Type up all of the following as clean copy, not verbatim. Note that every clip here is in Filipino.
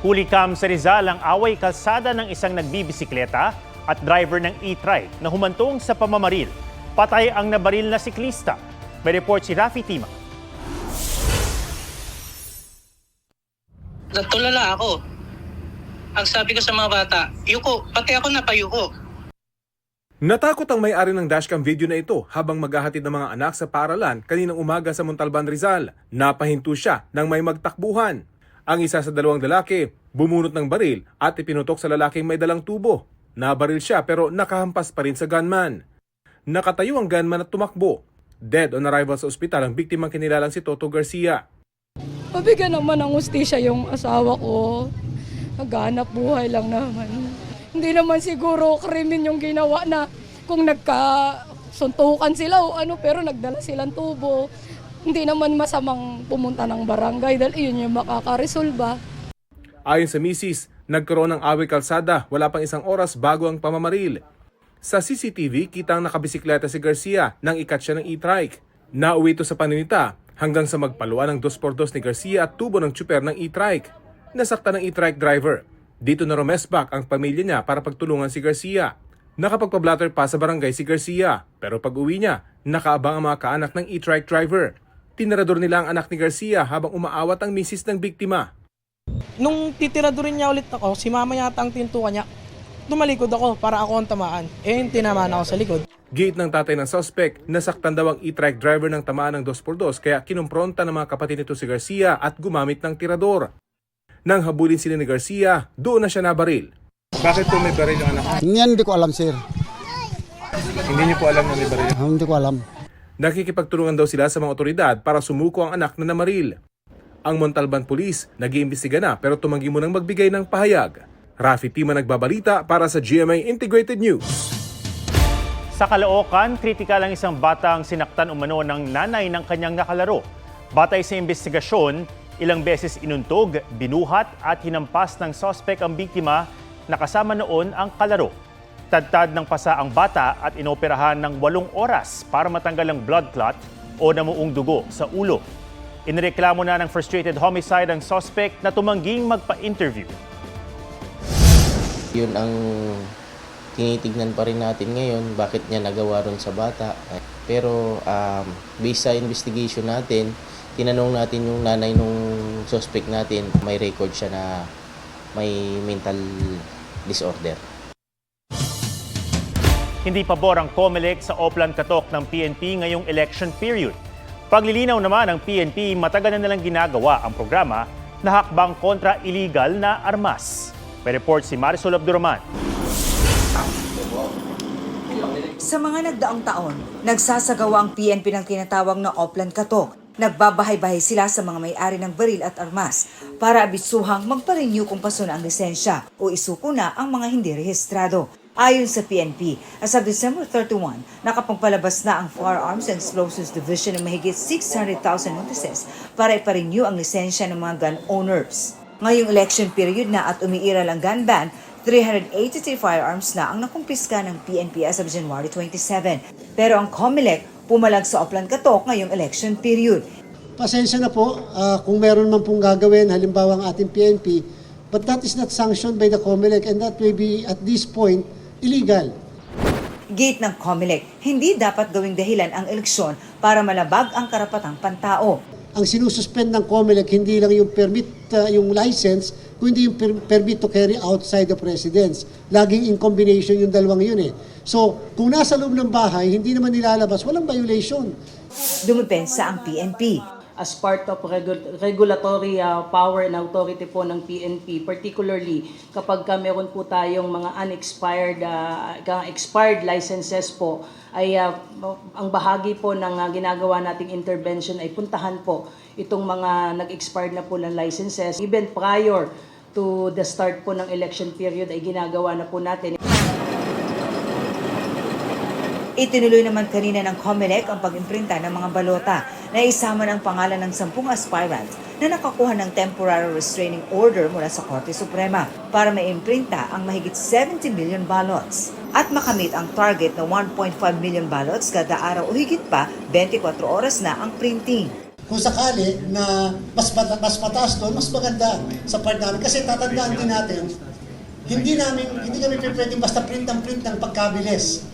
Hulikam sa Rizal ang away kalsada ng isang nagbibisikleta at driver ng e-trike na humantong sa pamamaril. Patay ang nabaril na siklista. May report si Rafi Tima. Natulala ako. Ang sabi ko sa mga bata, yuko, pati ako napayuko. Natakot ang may-ari ng dashcam video na ito habang maghahatid ng mga anak sa paaralan kaninang umaga sa Montalban, Rizal. Napahinto siya nang may magtakbuhan. Ang isa sa dalawang lalaki bumunot ng baril at ipinutok sa lalaking may dalang tubo. Nabaril siya pero nakahampas pa rin sa gunman. Nakatayo ang gunman at tumakbo. Dead on arrival sa ospital ang biktimang kinilalang si Toto Garcia. Mabigyan naman ng hustisya yung asawa ko. Naghanap buhay lang naman. Hindi naman siguro krimen yung ginawa na kung nagkasuntukan sila o ano, pero nagdala silang tubo. Hindi naman masamang pumunta ng barangay dahil iyon yung makakaresolba. Ayon sa misis, nagkaroon ng away kalsada wala pang isang oras bago ang pamamaril. Sa CCTV, kitang nakabisikleta si Garcia nang ikat siya ng e-trike. Nauwi ito sa paninita hanggang sa magpaluan ng 2x2 ni Garcia at tubo ng tsuper ng e-trike. Nasaktan ng e-trike driver. Dito na rumesbak ang pamilya niya para pagtulungan si Garcia. Nakapagpa-blatter pa sa barangay si Garcia, pero pag uwi niya, nakaabang ang mga kaanak ng e-trike driver. Tinarador nila ang anak ni Garcia habang umaawat ang misis ng biktima. Nung titiradorin niya ulit ako, si mama yata ang tintukan niya. Tumalikod ako para ako ang tamaan. Tinamaan ako sa likod. Giit ng tatay ng suspect, nasaktan daw ang e-trike driver ng tamaan ng 2x2 kaya kinumpronta ng mga kapatid nito si Garcia at gumamit ng tirador. Nang habulin sila ni Garcia, doon na siya nabaril. Bakit po may baril yung anak? Yan hindi ko alam, sir. Hindi niyo po alam na may baril. Hindi ko alam. Nakikipagtulungan daw sila sa mga otoridad para sumuko ang anak na namaril. Ang Montalban Police nag-iimbestiga na pero tumanggi munang magbigay ng pahayag. Rafi Tima nagbabalita para sa GMA Integrated News. Sa Caloocan, kritikal ang isang batang sinaktan umano ng nanay ng kanyang nakalaro. Batay sa investigasyon, ilang beses inuntog, binuhat at hinampas ng suspect ang biktima na kasama noon ang kalaro. Tadtad ng pasa ang bata at inoperahan ng 8 oras para matanggal ang blood clot o namuong dugo sa ulo. Inireklamo na ng frustrated homicide ang suspect na tumangging magpa-interview. Yun ang tinitignan pa rin natin ngayon, bakit niya nagawa ron sa bata. Pero based sa investigation natin, tinanong natin yung nanay nung suspect natin, may record siya na may mental disorder. Hindi pabor ang COMELEC sa Oplan Katok ng PNP ngayong election period. Paglilinaw naman ng PNP, matagal na nilang ginagawa ang programa na hakbang kontra illegal na armas. May report si Marisol Abdurrahman. Sa mga nagdaang taon, nagsasagawa ang PNP ng tinatawag na Oplan Katok. Nagbabahay-bahay sila sa mga may-ari ng baril at armas para abisuhang magpa-renew kung paso na ang lisensya o isuko na ang mga hindi rehistrado. Ayon sa PNP, as of December 31, nakapagpalabas na ang Firearms and Explosives Division ng mahigit 600,000 notices para ipa-renew ang lisensya ng mga gun owners. Ngayong election period na at umiiral ang gun ban, 383 firearms na ang nakumpiska ng PNP as of January 27. Pero ang COMELEC pumalag sa Oplan Katok ngayong election period. Pasensya na po kung meron man pong gagawin, halimbawa ang ating PNP, but that is not sanctioned by the COMELEC and that may be at this point illegal. Gate ng COMELEC, hindi dapat gawing dahilan ang eleksyon para malabag ang karapatang pantao. Ang sinususpend ng COMELEC hindi lang yung permit, yung license, kundi yung permit to carry outside the residence. Laging in combination yung dalawang yun eh. So, kung nasa loob ng bahay, hindi naman nilalabas, walang violation. Dumipensa ang PNP. As part of regulatory power and authority po ng PNP, particularly kapag meron po tayong mga expired licenses po, ay ang bahagi po ng ginagawa nating intervention ay puntahan po itong mga nag-expired na po ng licenses. Even prior to the start po ng election period ay ginagawa na po natin. Itinuloy naman kanina ng COMELEC ang pag-imprinta ng mga balota na isama ng pangalan ng 10 aspirants na nakakuha ng temporary restraining order mula sa Korte Suprema para maimprinta ang mahigit 70 million ballots at makamit ang target na 1.5 million ballots kada araw o higit pa 24 oras na ang printing. kung sakali na mas mataas doon, mas maganda sa part namin. Kasi tatandaan din natin, hindi kami pwedeng basta print ng pagkabilis.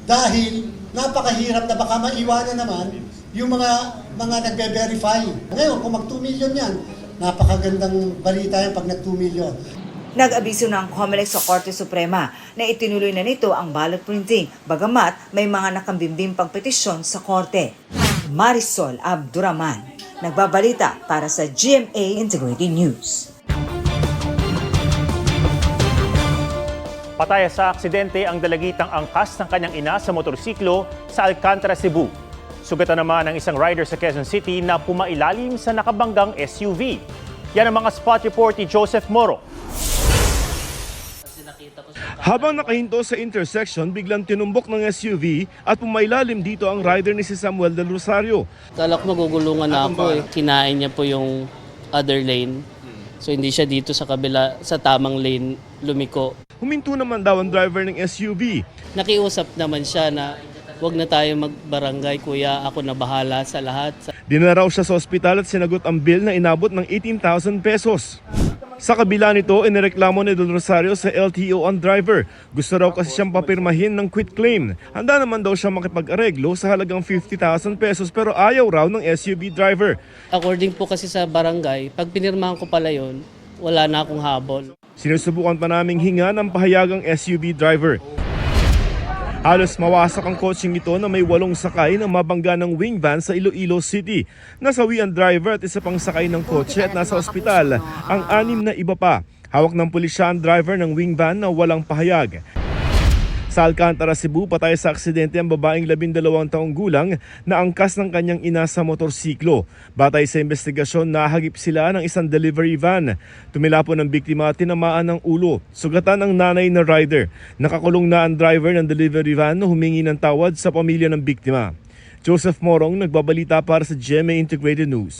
Dahil napakahirap na baka maiwanan naman yung mga nagbe-verify. Ngayon, kung mag 2 million yan, napakagandang balita yan pag nag 2 million. Nag-abiso ng COMELEC sa Korte Suprema na itinuloy na nito ang ballot printing, bagamat may mga nakambimbimpang pang petisyon sa Korte. Marisol Abduraman, nagbabalita para sa GMA Integrated News. Patay sa aksidente ang dalagitang angkas ng kanyang ina sa motorsiklo sa Alcantara, Cebu. Sugatan naman ang isang rider sa Quezon City na pumailalim sa nakabanggang SUV. Yan ang mga spot report ni Joseph Moro. Habang nakahinto sa intersection, biglang tinumbok ng SUV at pumailalim dito ang rider ni si Samuel Del Rosario. Kala ko magugulungan na ako eh. Kinain niya po yung other lane. So hindi siya dito sa kabila, sa tamang lane lumiko. Huminto naman daw ang driver ng SUV. Nakiusap naman siya na wag na tayo magbarangay, kuya, ako na bahala sa lahat. Dinala raw siya sa ospital at sinagot ang bill na inabot ng 18,000 pesos. Sa kabila nito, inireklamo ni Del Rosario sa LTO ang driver. Gusto raw kasi siyang papirmahin ng quit claim. Handa naman daw siya makipag-areglo sa halagang 50,000 pesos pero ayaw raw ng SUV driver. According po kasi sa barangay, pag pinirmahan ko pala yun, wala na akong habol. Sinusubukan pa naming hinga ng pahayagang SUV driver. Halos mawasak ang coaching ito na may 8 sakay na mabangga ng wing van sa Iloilo City. Nasawi ang driver at isa pang sakay ng kotse at nasa ospital. Ang 6 na iba pa. Hawak ng pulisya ang driver ng wing van na walang pahayag. Sa Alcantara, Cebu, patay sa aksidente ang babaeng 12 taong gulang na angkas ng kanyang ina sa motorsiklo. Batay sa investigasyon, nahagip sila ng isang delivery van. Tumila po ng biktima at tinamaan ng ulo. Sugatan ang nanay na rider. Nakakulong na ang driver ng delivery van na humingi ng tawad sa pamilya ng biktima. Joseph Morong, nagbabalita para sa GMA Integrated News.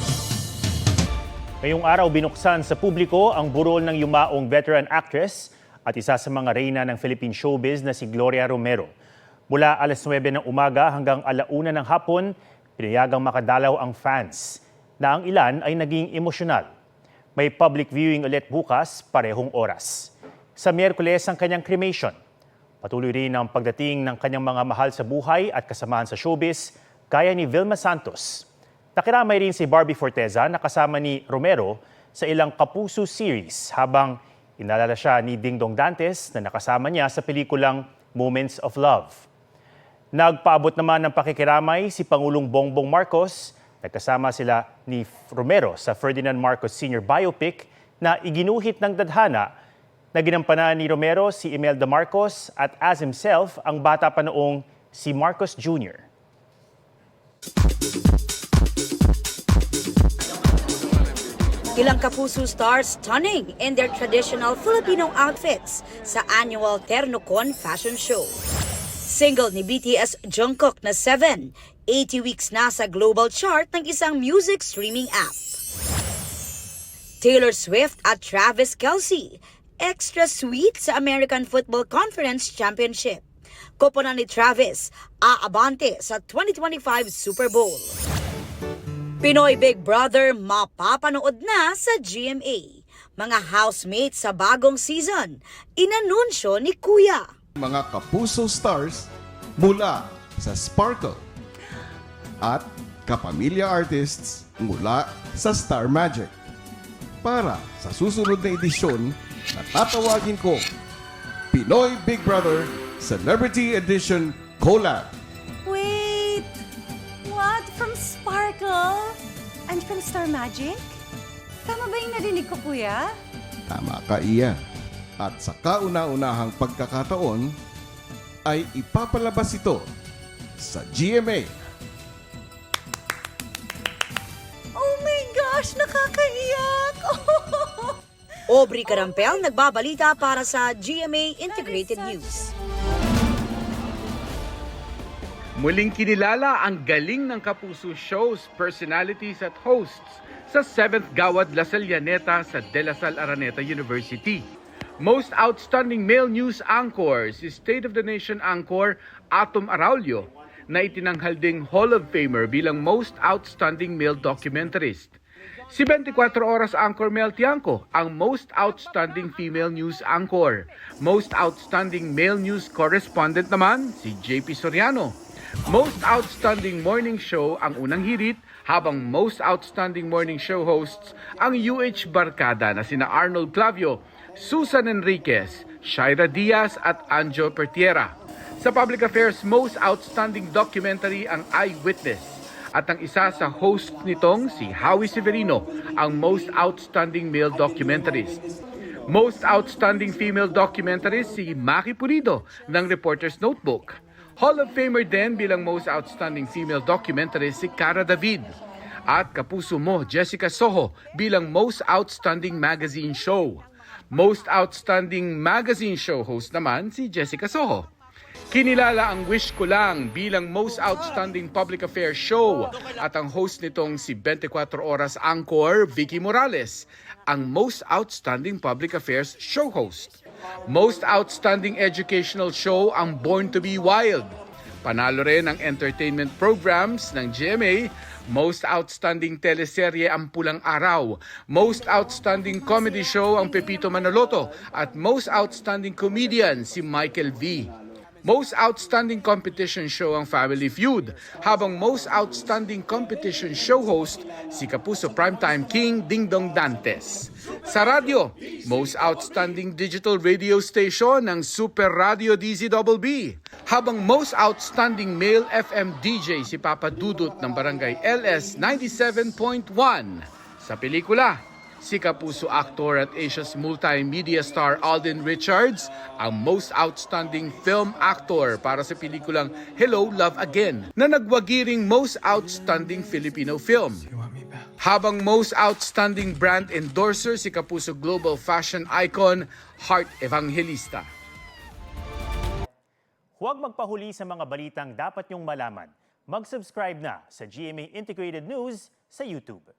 Ngayong araw binuksan sa publiko ang burol ng yumaong veteran actress at isa sa mga reyna ng Philippine showbiz na si Gloria Romero. Mula alas 9 ng umaga hanggang 1:00 ng hapon, pinayagang makadalaw ang fans na ang ilan ay naging emosyonal. May public viewing ulit bukas, parehong oras. Sa Miyerkules ang kanyang cremation. Patuloy rin ang pagdating ng kanyang mga mahal sa buhay at kasamahan sa showbiz, gaya ni Vilma Santos. Nakiramay rin si Barbie Forteza na kasama ni Romero sa ilang Kapuso series habang inalala siya ni Dingdong Dantes na nakasama niya sa pelikulang Moments of Love. Nagpaabot naman ng pakikiramay si Pangulong Bongbong Marcos. Nagkasama sila ni Romero sa Ferdinand Marcos Sr. biopic na iginuhit ng tadhana na ginampanan ni Romero si Imelda Marcos at as himself ang bata pa noong si Marcos Jr. Ilang Kapuso stars stunning in their traditional Filipino outfits sa annual TernoCon Fashion Show. Single ni BTS Jungkook na 7, 80 weeks na sa global chart ng isang music streaming app. Taylor Swift at Travis Kelce, extra sweet sa American Football Conference Championship. Koponan ni Travis, aabante sa 2025 Super Bowl. Pinoy Big Brother mapapanood na sa GMA. Mga housemates sa bagong season, inanunsyo ni Kuya. Mga Kapuso stars mula sa Sparkle at kapamilya artists mula sa Star Magic. Para sa susunod na edisyon na tatawagin ko Pinoy Big Brother Celebrity Edition Collab. Wait! What? From Sparkle? And from Star Magic? Tama ba yung narinig ko, Kuya? Tama ka, Iya. At sa kauna-unahang pagkakataon, ay ipapalabas ito sa GMA. Oh my gosh! Nakakaiyak! Aubrey Carampel nagbabalita para sa GMA Integrated News. Muling kinilala ang galing ng Kapuso Show's personalities at hosts sa 7th Gawad La Sallaneta sa De La Salle Araneta University. Most Outstanding Male News Anchor si State of the Nation Anchor Atom Araulio. na itinanghal ding Hall of Famer bilang Most Outstanding Male Documentarist. Si 24 Oras anchor Mel Tiangco ang Most Outstanding Female News Anchor. Most Outstanding Male News Correspondent naman si JP Soriano. Most Outstanding Morning Show ang unang hirit, habang Most Outstanding Morning Show hosts ang UH Barkada na sina Arnold Clavio, Susan Enriquez, Shaira Diaz at Anjo Pertiera. Sa Public Affairs Most Outstanding Documentary ang Eyewitness. At ang isa sa host nitong si Howie Severino, ang Most Outstanding Male Documentarist. Most Outstanding Female Documentarist si Maki Pulido ng Reporter's Notebook. Hall of Famer din bilang Most Outstanding Female Documentarist si Cara David. At kapuso mo Jessica Soho bilang Most Outstanding Magazine Show. Most Outstanding Magazine Show host naman si Jessica Soho. Kinilala ang Wish Ko Lang bilang Most Outstanding Public Affairs Show at ang host nitong si 24 Oras anchor Vicky Morales, ang Most Outstanding Public Affairs Show host. Most Outstanding Educational Show ang Born to be Wild. Panalo rin ang entertainment programs ng GMA, Most Outstanding Teleserye ang Pulang Araw, Most Outstanding Comedy Show ang Pepito Manaloto at Most Outstanding Comedian si Michael V. Most Outstanding Competition Show ang Family Feud, habang Most Outstanding Competition Show host si Kapuso Primetime King Dingdong Dantes. Sa radyo, Most Outstanding Digital Radio Station ng Super Radio DZBB, habang Most Outstanding Male FM DJ si Papa Dudut ng Barangay LS 97.1. Sa pelikula, si Kapuso actor at Asia's multimedia star Alden Richards ang Most Outstanding Film Actor para sa pelikulang Hello, Love Again na nagwagiring Most Outstanding Filipino Film. Habang Most Outstanding Brand Endorser si Kapuso Global Fashion Icon Heart Evangelista. Huwag magpahuli sa mga balitang dapat niyong malaman. Mag-subscribe na sa GMA Integrated News sa YouTube.